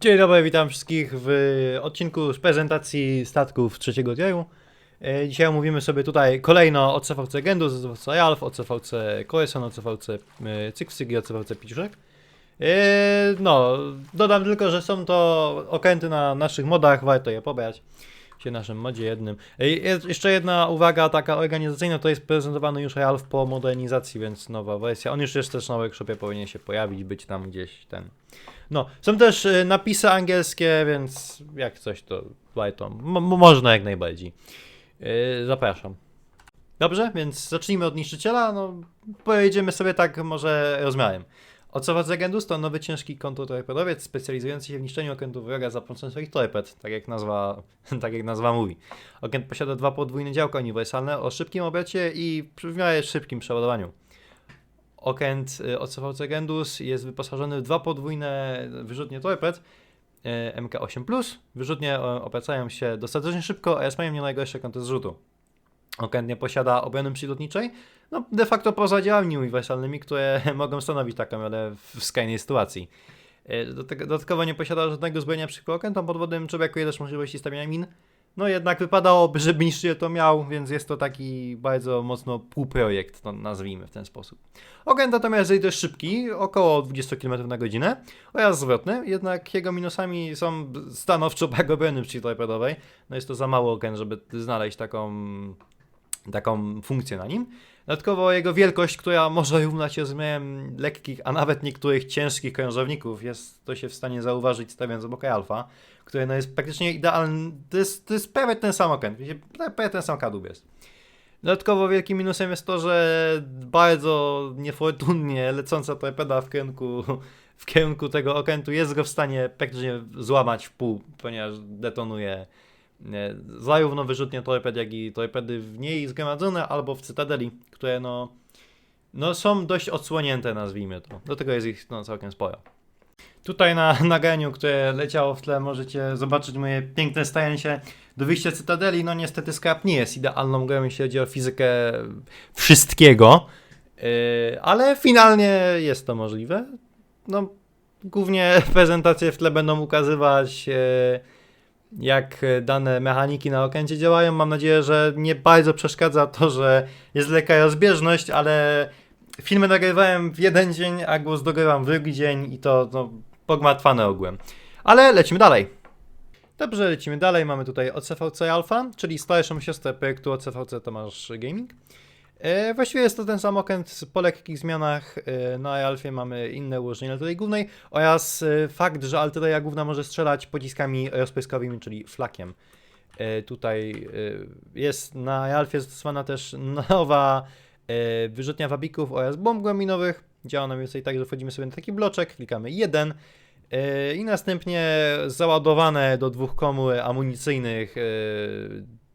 Dzień dobry, witam wszystkich w odcinku z prezentacji statków trzeciego tieru. Dzisiaj omówimy sobie tutaj kolejno o CVC Gendus, o CVC Alf, o CVC Koreson, o CVC Cyksyg i o CVC Piciuszek. No, dodam tylko, że są to okręty na naszych modach, warto je pobrać się w naszym modzie jednym. Jeszcze jedna uwaga taka organizacyjna, to jest prezentowany już Alf po modernizacji, więc nowa wersja. On już jest też na workshopie, powinien się pojawić, być tam gdzieś ten. No, są też napisy angielskie, więc jak coś to warto, można jak najbardziej. Zapraszam. Dobrze, więc zacznijmy od niszczyciela, no pojedziemy sobie tak może rozmiarem. Ocelot Gendus to nowy ciężki kontrtorpedowiec specjalizujący się w niszczeniu okrętów wroga za pomocą swoich torped, tak jak nazwa mówi. Okręt posiada dwa podwójne działka uniwersalne o szybkim obrocie i w miarę szybkim przeładowaniu. Okręt od CVC Gendus jest wyposażony w dwa podwójne wyrzutnie torped MK8+. Wyrzutnie obracają się dostatecznie szybko, a mają nie najgorsze kąty zrzutu. Okręt nie posiada obrony przylotniczej, no de facto poza działami uniwersalnymi, które mogą stanowić taką rolę w skrajnej sytuacji. Dodatkowo nie posiada żadnego zbrojenia przeciwko okrętom podwodnym, czy brakuje też możliwości stawiania min. No jednak wypadałoby, żeby niszczyciel to miał, więc jest to taki bardzo mocno półprojekt, to nazwijmy w ten sposób. Okręt natomiast jest dość szybki, około 20 km na godzinę, oraz zwrotny, jednak jego minusami są stanowczo brak obrony przeciwtorpedowej. No jest to za mało okręt, żeby znaleźć taką funkcję na nim. Dodatkowo jego wielkość, która może równać się rozmiarem lekkich, a nawet niektórych ciężkich krążowników, jest to się w stanie zauważyć stawiając obok Alfa, który no jest praktycznie idealny, to jest prawie ten sam okręt, prawie ten sam kadłub jest. Dodatkowo wielkim minusem jest to, że bardzo niefortunnie lecąca torpeda w kierunku tego okrętu jest go w stanie praktycznie złamać w pół, ponieważ detonuje zarówno wyrzutnie torped, jak i torpedy w niej zgromadzone albo w cytadeli, które no są dość odsłonięte, nazwijmy to. Do tego jest ich całkiem sporo. Tutaj na nagraniu, które leciało w tle, możecie zobaczyć moje piękne stajanie się do wyjścia cytadeli. No niestety Scrap nie jest idealną grą, jeśli chodzi o fizykę wszystkiego, ale finalnie jest to możliwe. No, głównie prezentacje w tle będą ukazywać jak dane mechaniki na okręcie działają. Mam nadzieję, że nie bardzo przeszkadza to, że jest lekka rozbieżność, ale filmy nagrywałem w jeden dzień, a głos dogrywam w drugi dzień i to no, pogmatwane ogółem. Ale lecimy dalej. Dobrze, lecimy dalej. Mamy tutaj OCVC Alpha, czyli starszą siostrę projektu OCVC Tomasz Gaming. Właściwie jest to ten sam okręt po lekkich zmianach. Na Alfie mamy inne ułożenie artylerii głównej oraz fakt, że artyleria główna może strzelać pociskami rozpryskowymi, czyli flakiem. Tutaj jest na Alfie zastosowana też nowa wyrzutnia wabików oraz bomb głębinowych. Działa nam więcej tak, że wchodzimy sobie na taki bloczek, klikamy 1 i następnie załadowane do dwóch komór amunicyjnych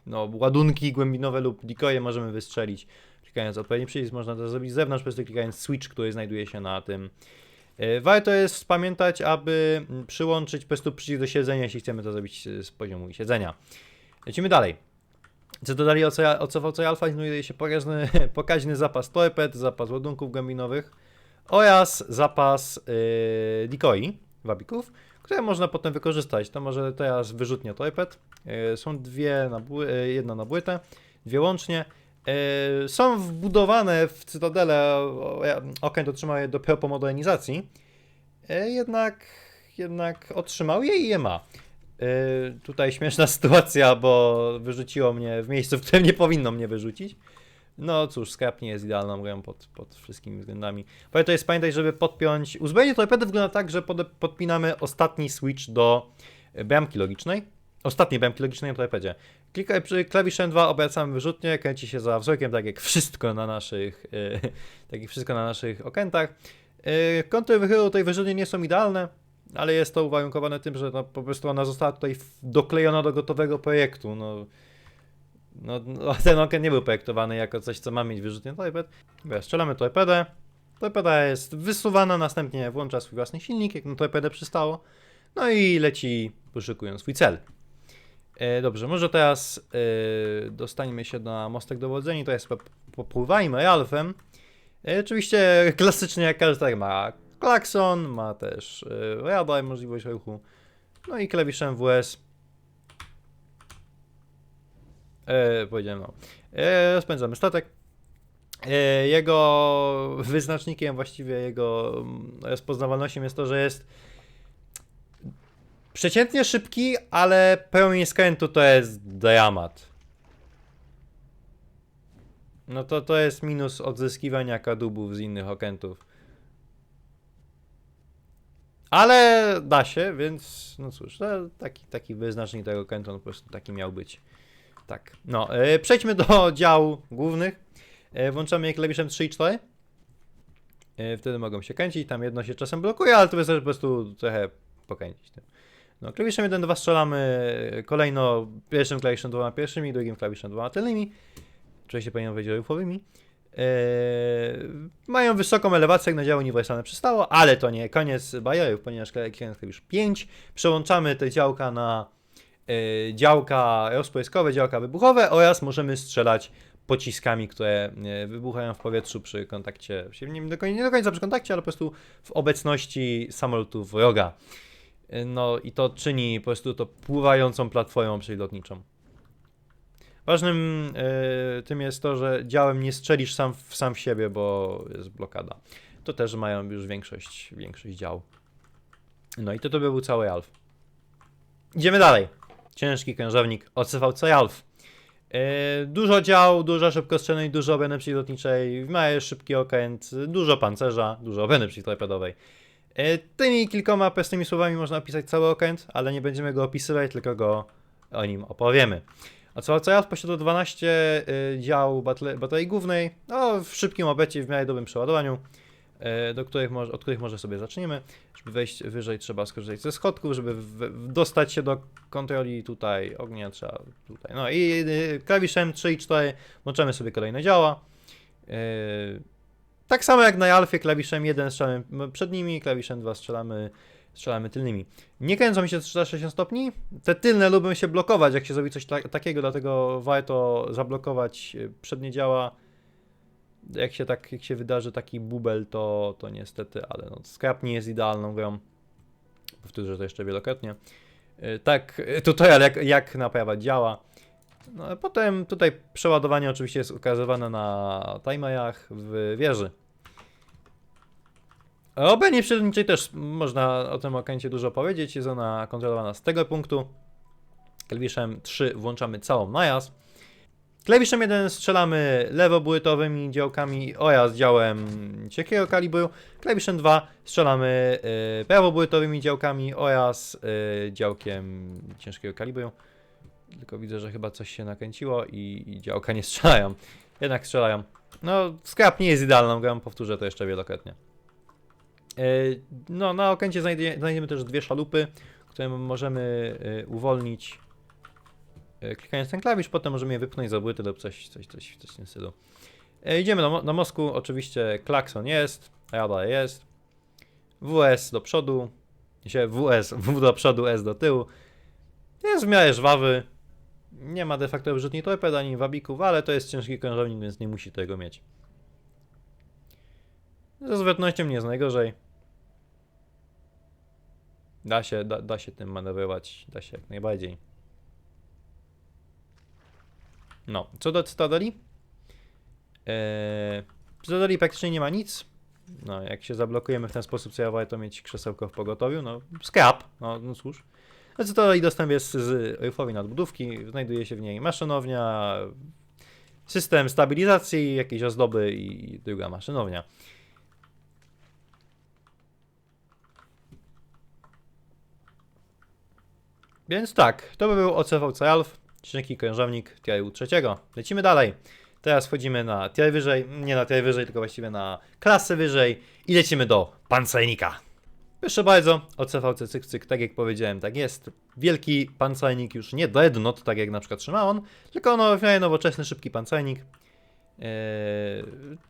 no, ładunki głębinowe lub decoye możemy wystrzelić. Klikając odpowiedni przycisk, można to zrobić z zewnątrz, po prostu klikając switch, który znajduje się na tym. Warto jest pamiętać, aby przyłączyć po prostu przycisk do siedzenia, jeśli chcemy to zrobić z poziomu siedzenia. Lecimy dalej. Co dodali OCVC Alpha, znajduje się pokaźny zapas torped, zapas ładunków głębinowych oraz zapas decoy, wabików, które można potem wykorzystać. To może teraz wyrzutnia torped. Są jedna na błytę, dwie łącznie. Są wbudowane w cytadele, okręt otrzymał je dopiero po modernizacji, jednak otrzymał je i je ma. Tutaj śmieszna sytuacja, bo wyrzuciło mnie w miejscu, w którym nie powinno mnie wyrzucić. No cóż, Scrap nie jest idealną grą pod wszystkimi względami. Warto jest pamiętać, żeby podpiąć... Uzbrojenie torpedy wygląda tak, że podpinamy ostatni switch do bramki logicznej. Ostatniej bramki logicznej na torpedzie. Klawiszem 2 obracamy wyrzutnię, kręci się za wzrokiem, tak jak wszystko na naszych okrętach. Kąty wychylu tej wyrzutni nie są idealne, ale jest to uwarunkowane tym, że no, po prostu ona została tutaj doklejona do gotowego projektu. No, ten okręt nie był projektowany jako coś, co ma mieć wyrzutnię torped. Dobra, strzelamy torpedę. Torpeda jest wysuwana, następnie włącza swój własny silnik, jak na torpedę przystało. No i leci, poszukując swój cel. Dobrze, może teraz dostaniemy się na mostek dowodzenia, to jest popływajmy Alfem. Oczywiście klasycznie jak każdy tak ma klakson, ma też radar, możliwość ruchu. No i klawiszem WS powiedziałem no. Rozpędzamy statek. Jego wyznacznikiem, właściwie jego rozpoznawalnością jest to, że jest przeciętnie szybki, ale pełni skrętu to jest dramat. No to jest minus odzyskiwania kadłubów z innych okrętów. Ale da się, więc no cóż, to taki wyznacznik tego okrętu, no po prostu taki miał być. Tak, no, przejdźmy do działu głównych. Włączamy je klawiszem 3 i 4. Wtedy mogą się kręcić, tam jedno się czasem blokuje, ale to wystarczy po prostu trochę pokręcić tym. No, klawiszem 1-2 strzelamy kolejno pierwszym klawiszem dwoma pierwszymi, drugim klawiszem dwoma tylnymi. Oczywiście powinien powiedzieć ruchowymi. Mają wysoką elewację, jak na działo uniwersalne przystało, ale to nie koniec bajerów, ponieważ klawisz 5. Przełączamy te działka na działka rozpryskowe, działka wybuchowe oraz możemy strzelać pociskami, które wybuchają w powietrzu przy kontakcie, nie do końca przy kontakcie, ale po prostu w obecności samolotu wroga. No i to czyni po prostu to pływającą platformą przylotniczą. Ważnym tym jest to, że działem nie strzelisz sam w siebie, bo jest blokada. To też mają już większość dział. No i to by był cały ALF. Idziemy dalej. Ciężki krężownik OCVC ALF. Dużo dział, dużo szybkostrzelnej, dużo obrony przylotniczej, w miarę szybki okręt, dużo pancerza, dużo obrony przeciwtorpedowej. Tymi kilkoma prostymi słowami można opisać cały okręt, ale nie będziemy go opisywać, tylko o nim opowiemy. OCVC ALF posiada 12 dział baterii głównej, no, w szybkim obrocie, w miarę dobrym przeładowaniu, od których może sobie zaczniemy. Żeby wejść wyżej, trzeba skorzystać ze schodków, żeby dostać się do kontroli tutaj ognia, trzeba tutaj. No i klawiszem 3 i 4 włączamy sobie kolejne działa. Tak samo jak na Alfie, klawiszem 1 strzelamy przednimi, klawiszem 2 strzelamy tylnymi. Nie kręcą mi się 360 stopni. Te tylne lubią się blokować, jak się zrobi coś takiego, dlatego warto zablokować przednie działa. Jak się wydarzy taki bubel, to niestety, ale no, Scrap nie jest idealną grą. Powtórzę to jeszcze wielokrotnie. Tak, tutorial jak naprawiać działa. No, a potem tutaj przeładowanie oczywiście jest ukazywane na timerach w wieży. O obranie przylotniczej też można o tym okręcie dużo powiedzieć. Jest ona kontrolowana z tego punktu. Klawiszem 3 włączamy całą najazd. Klawiszem 1 strzelamy lewobłytowymi działkami oraz działem cienkiego kalibru. Klawiszem 2 strzelamy prawobłytowymi działkami oraz działkiem ciężkiego kalibru. Tylko widzę, że chyba coś się nakręciło i działka nie strzelają. Jednak strzelają. No, Scrap nie jest idealną grą, powtórzę to jeszcze wielokrotnie. No, na okręcie znajdziemy też dwie szalupy, które możemy uwolnić klikając ten klawisz, potem możemy je wypchnąć z obłyty lub coś w tym stylu. Idziemy na mostku, oczywiście klakson jest, radar jest, WS do przodu, W do przodu, S do tyłu. Jest w miarę żwawy, nie ma de facto wyrzutni torped ani wabików, ale to jest ciężki krążownik, więc nie musi tego mieć. Ze zwrotnością nie jest najgorzej. Da się tym manewrować, da się jak najbardziej. No, co do Cytadeli? W Cytadeli praktycznie nie ma nic. No, jak się zablokujemy w ten sposób, co ja warto mieć krzesełko w pogotowiu, no, Scrap, no cóż. Na Cytadeli dostęp jest z rufowej nadbudówki, znajduje się w niej maszynownia, system stabilizacji, jakieś ozdoby i druga maszynownia. Więc tak, to by był OCVC ALF, cienki krężownik tieru 3. Lecimy dalej. Teraz wchodzimy na tier wyżej, nie na tier wyżej, tylko właściwie na klasę wyżej i lecimy do pancernika. Proszę bardzo, OCVC cyk, tak jak powiedziałem, tak jest. Wielki pancernik, już nie dreadnought, tak jak na przykład Szymon, tylko w miarę nowoczesny, szybki pancernik.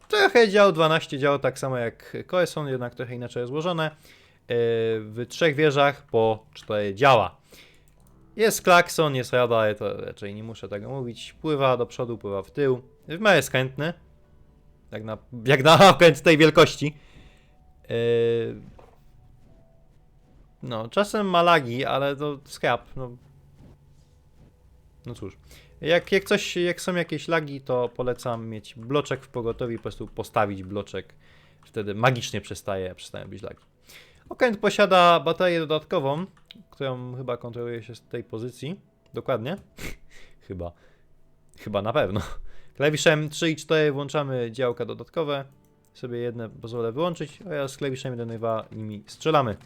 Trochę dział, 12 dział, tak samo jak Coulson, jednak trochę inaczej rozłożone. W 3 wieżach po 4 działa. Jest klakson, jest radar, to raczej nie muszę tego mówić. Pływa do przodu, pływa w tył. W miarę jest chętny. Jak na okręt tej wielkości. No, czasem ma lagi, ale to scrap, no. No cóż. Jak są jakieś lagi, to polecam mieć bloczek w pogotowi, po prostu postawić bloczek. Wtedy magicznie przestają być lagi. Okręt posiada baterię dodatkową, którą chyba kontroluje się z tej pozycji. Dokładnie. Chyba na pewno. Klawiszem 3 i 4 włączamy działka dodatkowe. Sobie jedne pozwolę wyłączyć, oraz klawiszem 1 i 2 nimi strzelamy.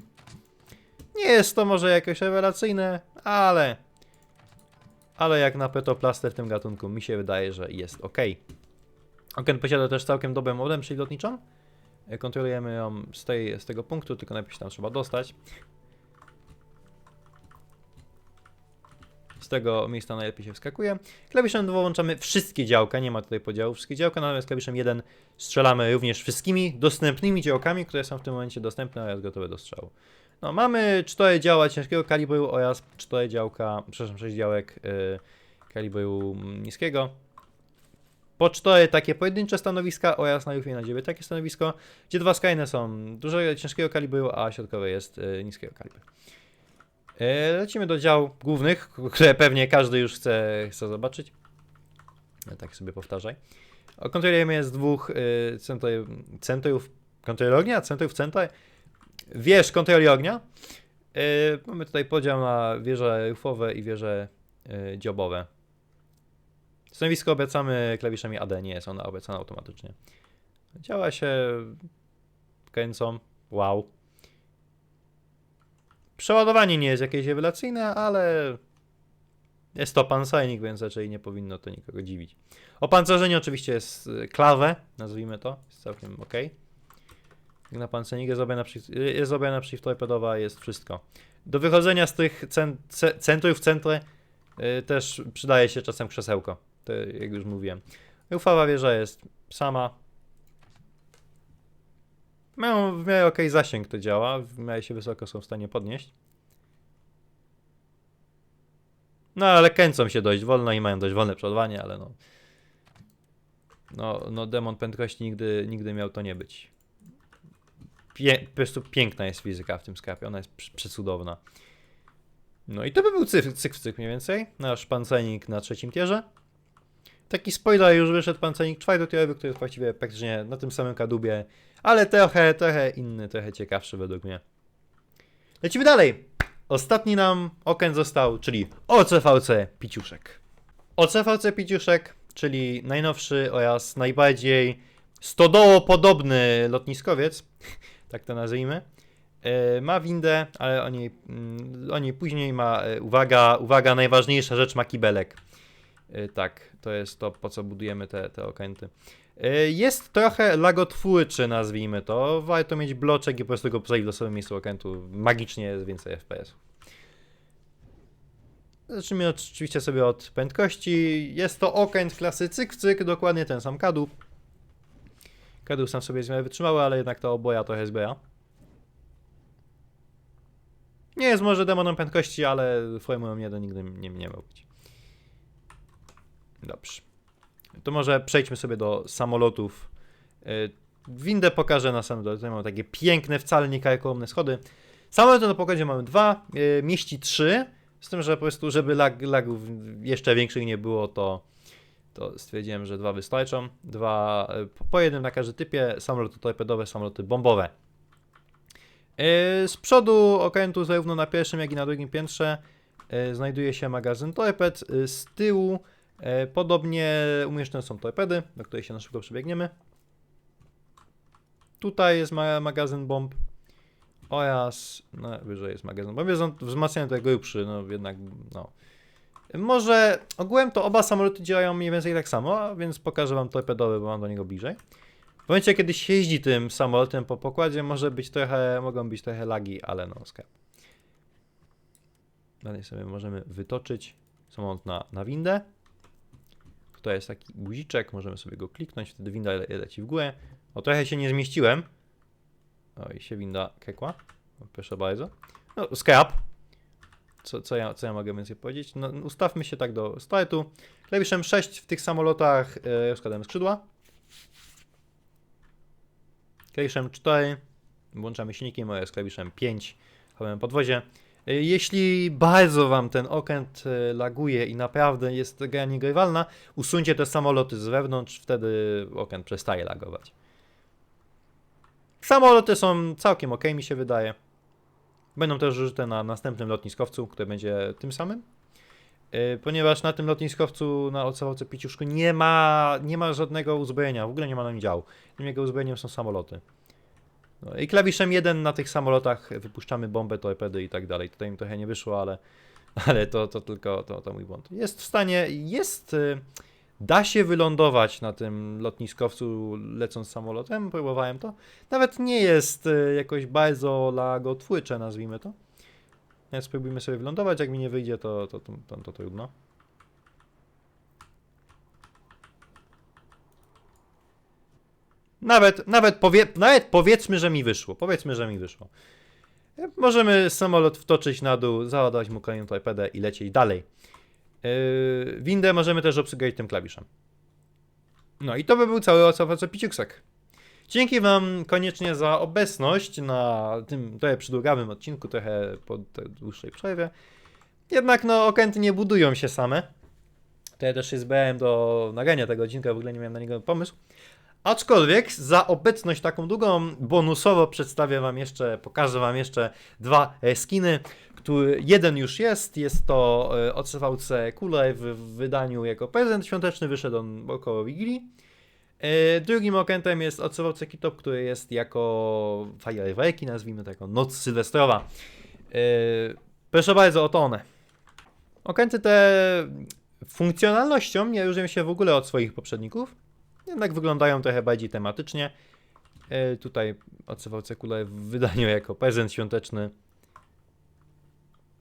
Nie jest to może jakoś rewelacyjne, ale jak na petoplastę w tym gatunku mi się wydaje, że jest ok. Okręt posiada też całkiem dobrą modem przylotniczą. Kontrolujemy ją z tego punktu, tylko najpierw się tam trzeba dostać. Z tego miejsca najlepiej się wskakuje. Klawiszem 2 włączamy wszystkie działka, nie ma tutaj podziału, wszystkie działka, natomiast klawiszem 1 strzelamy również wszystkimi dostępnymi działkami, które są w tym momencie dostępne oraz gotowe do strzału. No, mamy 4 działa ciężkiego kalibru oraz 6 działek kalibru niskiego. Po 4 takie pojedyncze stanowiska oraz na Jufie na 9 takie stanowisko, gdzie 2 skrajne są dużego ciężkiego kalibru, a środkowe jest niskiego kalibru. Lecimy do dział głównych, które pewnie każdy już chce zobaczyć. Tak sobie powtarzaj. Kontrolujemy je z dwóch centrów kontroli ognia, centrów wież kontroli ognia. Mamy tutaj podział na wieże rufowe i wieże dziobowe. Stanowisko obracamy klawiszami AD, nie jest ona obracana automatycznie. Działa się kręcą, wow. Przeładowanie nie jest jakieś rewelacyjne, ale jest to pancernik, więc raczej nie powinno to nikogo dziwić. Opancerzenie oczywiście jest klawe, nazwijmy to, jest całkiem ok. Na pancernik jest zrobiona przeciwtorpedowa, jest wszystko. Do wychodzenia z tych centrów też przydaje się czasem krzesełko, to jak już mówiłem. Rufowa wieża jest sama. Mają w miarę ok zasięg, to działa, w miarę się wysoko są w stanie podnieść. No ale kręcą się dość wolno i mają dość wolne przodowanie, ale no demon prędkości nigdy miał to nie być. Po prostu piękna jest fizyka w tym sklepie, ona jest przecudowna. No i to by był cyk w cyk mniej więcej, nasz pancernik na 3. tierze. Taki spoiler, już wyszedł pancernik 4-tierowy, który jest właściwie praktycznie na tym samym kadłubie, ale trochę inny, trochę ciekawszy według mnie. Lecimy dalej. Ostatni nam okręt został, czyli OCVC Piciuszek. OCVC Piciuszek, czyli najnowszy oraz najbardziej stodołopodobny lotniskowiec, tak to nazwijmy. Ma windę, ale o niej później ma, uwaga, najważniejsza rzecz, ma kibelek. Tak, to jest to, po co budujemy te okręty. Jest trochę lagotwórczy, nazwijmy to. Warto mieć bloczek i po prostu go postawić w losowym miejscu okrętu. Magicznie jest więcej FPS. Zacznijmy oczywiście sobie od prędkości. Jest to okręt klasy cyk-cyk, dokładnie ten sam kadłub. Kadłub sam sobie jest w miarę wytrzymały, ale jednak ta oboja trochę zbera. Nie jest może demonem prędkości, ale Formułą 1 nigdy nie miał być. Dobrze. To może przejdźmy sobie do samolotów. Windę pokażę na samym dole. Tutaj mamy takie piękne, wcale nie karkołomne schody. Samoloty na pokładzie mamy 2, mieści 3. Z tym, że po prostu, żeby lagów jeszcze większych nie było, to stwierdziłem, że 2 wystarczą. 2 po jednym na każdy typie. Samoloty torpedowe, samoloty bombowe. Z przodu okrętu, zarówno na pierwszym, jak i na drugim piętrze, znajduje się magazyn torped. Z tyłu podobnie umieszczone są torpedy, do której się na szybko przebiegniemy. Tutaj jest magazyn bomb oraz wyżej jest magazyn bomb. Jest on wzmacniany tutaj grubszy, no jednak no. Może ogółem to oba samoloty działają mniej więcej tak samo, więc pokażę wam torpedowy, bo mam do niego bliżej. W momencie, kiedy się jeździ tym samolotem po pokładzie, mogą być trochę lagi, ale no sklep. Dalej sobie możemy wytoczyć samolot na windę. Tutaj jest taki guziczek, możemy sobie go kliknąć, wtedy winda leci w górę. O, trochę się nie zmieściłem. O, i się winda kekła. Proszę bardzo. No, scrap. Co ja mogę więcej powiedzieć? No, ustawmy się tak do startu. Klawiszem 6 w tych samolotach rozkładamy skrzydła. Klawiszem 4 włączamy silniki, oraz klawiszem 5 chowamy podwozie. Jeśli bardzo wam ten okręt laguje i naprawdę jest gra niegrywalna, usuńcie te samoloty z wewnątrz, wtedy okręt przestaje lagować. Samoloty są całkiem ok, mi się wydaje. Będą też użyte na następnym lotniskowcu, który będzie tym samym. Ponieważ na tym lotniskowcu, na Ocelowce Piciuszku nie ma żadnego uzbrojenia, w ogóle nie ma na nim działu. Tym jego uzbrojeniem są samoloty. No i klawiszem 1 na tych samolotach wypuszczamy bombę, torpedy i tak dalej. Tutaj mi trochę nie wyszło, ale to tylko to mój błąd. Jest w stanie, da się wylądować na tym lotniskowcu lecąc samolotem, próbowałem to. Nawet nie jest jakoś bardzo lagotwórcze, nazwijmy to. Więc spróbujmy sobie wylądować, jak mi nie wyjdzie, to trudno. Nawet powiedzmy, że mi wyszło. Możemy samolot wtoczyć na dół, załadować mu kolejną torpedę i lecieć dalej. Windę możemy też obsługiwać tym klawiszem. No i to by był cały Ocelowce Piciuszek. Dzięki wam koniecznie za obecność na tym trochę przydługawym odcinku, trochę po dłuższej przerwie. Jednak no okręty nie budują się same. To ja też się zbrałem do nagrania tego odcinka, w ogóle nie miałem na niego pomysł. Aczkolwiek za obecność taką długą bonusowo przedstawię wam jeszcze, pokażę wam jeszcze dwa skiny, który jeden już jest to OCVC Kulej w wydaniu jako prezent świąteczny, wyszedł on około Wigilii. Drugim okrętem jest OCVC Kitop, który jest jako fajerwerki, nazwijmy to jako noc sylwestrowa. Proszę bardzo, oto one. Okręty te funkcjonalnością nie różnią się w ogóle od swoich poprzedników. Jednak wyglądają trochę bardziej tematycznie. Tutaj OCVC Kule w wydaniu jako prezent świąteczny.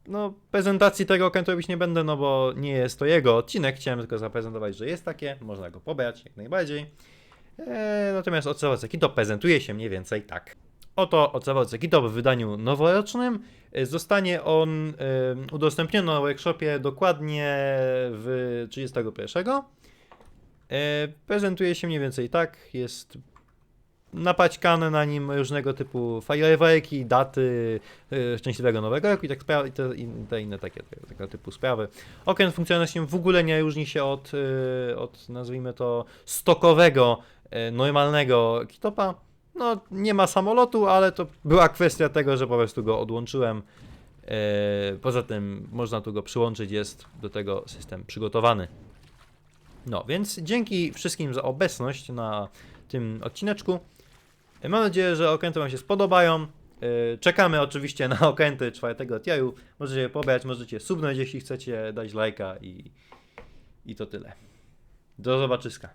No, prezentacji tego okrętu robić nie będę, no bo nie jest to jego odcinek. Chciałem tylko zaprezentować, że jest takie. Można go pobrać jak najbardziej. Natomiast OCVC Kitop prezentuje się mniej więcej tak. Oto OCVC Kitop w wydaniu noworocznym. Zostanie on udostępniony na workshopie dokładnie w 31. Prezentuje się mniej więcej tak, jest napaćkane na nim różnego typu fajerwerki, daty szczęśliwego nowego roku i te inne tego typu sprawy. Okręt funkcjonalnością w ogóle nie różni się od nazwijmy to stokowego, normalnego Kitopa. No nie ma samolotu, ale to była kwestia tego, że po prostu go odłączyłem. Poza tym można tu go przyłączyć, jest do tego system przygotowany. No, więc dzięki wszystkim za obecność na tym odcineczku. Mam nadzieję, że okręty wam się spodobają. Czekamy oczywiście na okręty 4. tieru. Możecie je pobrać, możecie subnąć, jeśli chcecie, dać lajka i to tyle. Do zobaczyska.